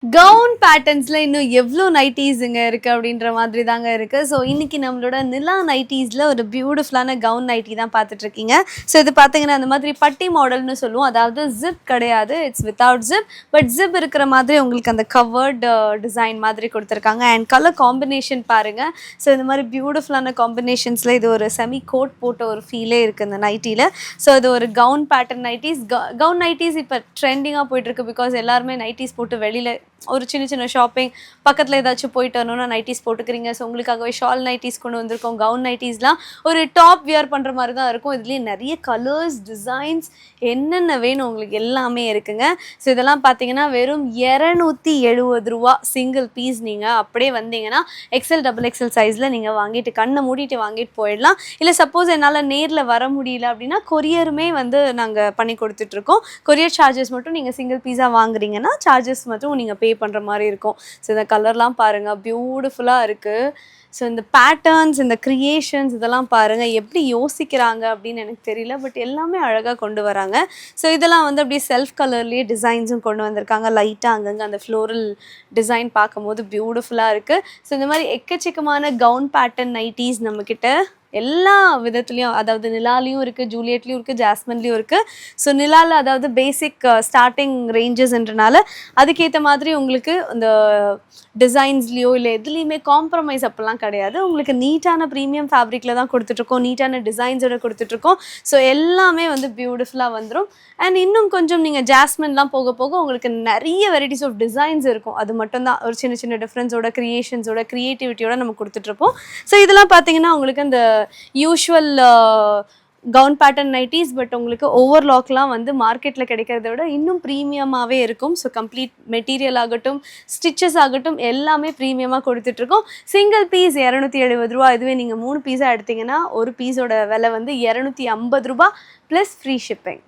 Gown பேட்டர்ன்ஸ்ல இன்னும் எவ்வளோ நைட்டீஸுங்க இருக்கு அப்படின்ற மாதிரி தாங்க இருக்கு. ஸோ இன்னைக்கு நம்மளோட நிலா நைட்டீஸ்ல ஒரு பியூட்டிஃபுல்லான கவுன் நைட்டி தான் பார்த்துட்டு இருக்கீங்க. ஸோ இது பார்த்தீங்கன்னா அந்த மாதிரி பட்டி மாடல்னு சொல்லுவோம். அதாவது ஜிப் கிடையாது, it's without zip. But zip இருக்கிற மாதிரி உங்களுக்கு அந்த கவர்டு டிசைன் மாதிரி கொடுத்துருக்காங்க. அண்ட் கலர் காம்பினேஷன் பாருங்க. ஸோ இந்த மாதிரி பியூட்டிஃபுல்லான காம்பினேஷன்ஸ்ல இது ஒரு செமி கோட் போட்ட ஒரு ஃபீலே இருக்கு இந்த நைட்டியில். ஸோ இது ஒரு gown pattern nighties. Gown nighties இப்போ ட்ரெண்டிங்காக போயிட்டு இருக்கு. பிகாஸ் எல்லாருமே நைட்டீஸ் போட்டு வெளியில் ஒரு சின்ன சின்ன ஷாப்பிங் பக்கத்தில் ஏதாச்சும் போயிட்டு வரணும்னா நைட்டீஸ் போட்டுக்கிறீங்க. ஸோ உங்களுக்காகவே ஷால் நைட்டீஸ் கொண்டு வந்திருக்கோம். கவுன் நைட்டீஸ்லாம் ஒரு டாப் வியர் பண்ணுற மாதிரி தான் இருக்கும். இதுலேயே நிறைய கலர்ஸ், டிசைன்ஸ், என்னென்ன வேணும் உங்களுக்கு எல்லாமே இருக்குங்க. ஸோ இதெல்லாம் பார்த்தீங்கன்னா வெறும் ரூ. 270 சிங்கிள் பீஸ். நீங்கள் அப்படியே வந்தீங்கன்னா எக்ஸல் டபுள் எக்ஸல் சைஸில் நீங்கள் வாங்கிட்டு கண்ணை மூடிட்டு வாங்கிட்டு போயிடலாம். இல்லை சப்போஸ் என்னால் நேரில் வர முடியல அப்படின்னா கொரியருமே வந்து நாங்கள் பண்ணி கொடுத்துட்ருக்கோம். கொரியர் சார்ஜஸ் மட்டும் நீங்கள் சிங்கிள் பீஸாக வாங்குறீங்கன்னா சார்ஜஸ் மட்டும் நீங்கள் பே பண்ணுற மாதிரி இருக்கும். ஸோ இந்த கலர்லாம் பாருங்கள், பியூட்டிஃபுல்லாக இருக்குது. ஸோ இந்த பேட்டர்ன்ஸ், இந்த க்ரியேஷன்ஸ் இதெல்லாம் பாருங்கள் எப்படி யோசிக்கிறாங்க அப்படின்னு எனக்கு தெரியல. பட் எல்லாமே அழகாக கொண்டு வராங்க. ஸோ இதெல்லாம் வந்து அப்படியே செல்ஃப் கலர்லேயே டிசைன்ஸும் கொண்டு வந்திருக்காங்க. லைட்டாக அங்கங்கே அந்த ஃப்ளோரல் டிசைன் பார்க்கும்போது பியூட்டிஃபுல்லாக இருக்குது. ஸோ இந்த மாதிரி எக்கச்சக்கமான கவுன் பேட்டர்ன் நைட்டீஸ் நம்மக்கிட்ட எல்லா விதத்துலேயும், அதாவது நிலாலையும் இருக்குது, ஜூலியட்லேயும் இருக்குது, ஜாஸ்மின்லேயும் இருக்குது. ஸோ நிலாவில் அதாவது பேசிக் ஸ்டார்டிங் ரேஞ்சஸ்ன்றனால அதுக்கேற்ற மாதிரி உங்களுக்கு இந்த டிசைன்ஸ்லேயோ இல்லை எதுலேயுமே காம்ப்ரமைஸ் அப்போல்லாம் கிடையாது. உங்களுக்கு நீட்டான ப்ரீமியம் ஃபேப்ரிக்கில் தான் கொடுத்துட்ருக்கோம், நீட்டான டிசைன்ஸோட கொடுத்துட்ருக்கோம். ஸோ எல்லாமே வந்து பியூட்டிஃபுல்லாக வந்துடும். அண்ட் இன்னும் கொஞ்சம் நீங்கள் ஜாஸ்மின்லாம் போக போக உங்களுக்கு நிறைய வெரைட்டிஸ் ஆஃப் டிசைன்ஸ் இருக்கும். அது மட்டும்தான் ஒரு சின்ன சின்ன டிஃப்ரென்ஸோட, க்ரியேஷன்ஸோட, க்ரியேட்டிவிட்டியோட நம்ம கொடுத்துட்ருப்போம். ஸோ இதெல்லாம் பார்த்தீங்கன்னா உங்களுக்கு அந்த usual gown pattern nighties. But உங்களுக்கு ஓவர்லாக்லாம் வந்து மார்க்கெட்டில் கிடைக்கிறத விட இன்னும் ப்ரீமியமாகவே இருக்கும். ஸோ கம்ப்ளீட் மெட்டீரியல் ஆகட்டும், ஸ்டிச்சஸ் ஆகட்டும் எல்லாமே ப்ரீமியமாக கொடுத்துட்ருக்கோம். சிங்கிள் பீஸ் ரூ. 270. இதுவே நீங்கள் 3 பீஸாக எடுத்திங்கன்னா ஒரு பீஸோட விலை வந்து ரூ. 250 ப்ளஸ் ஃப்ரீ ஷிப்பிங்.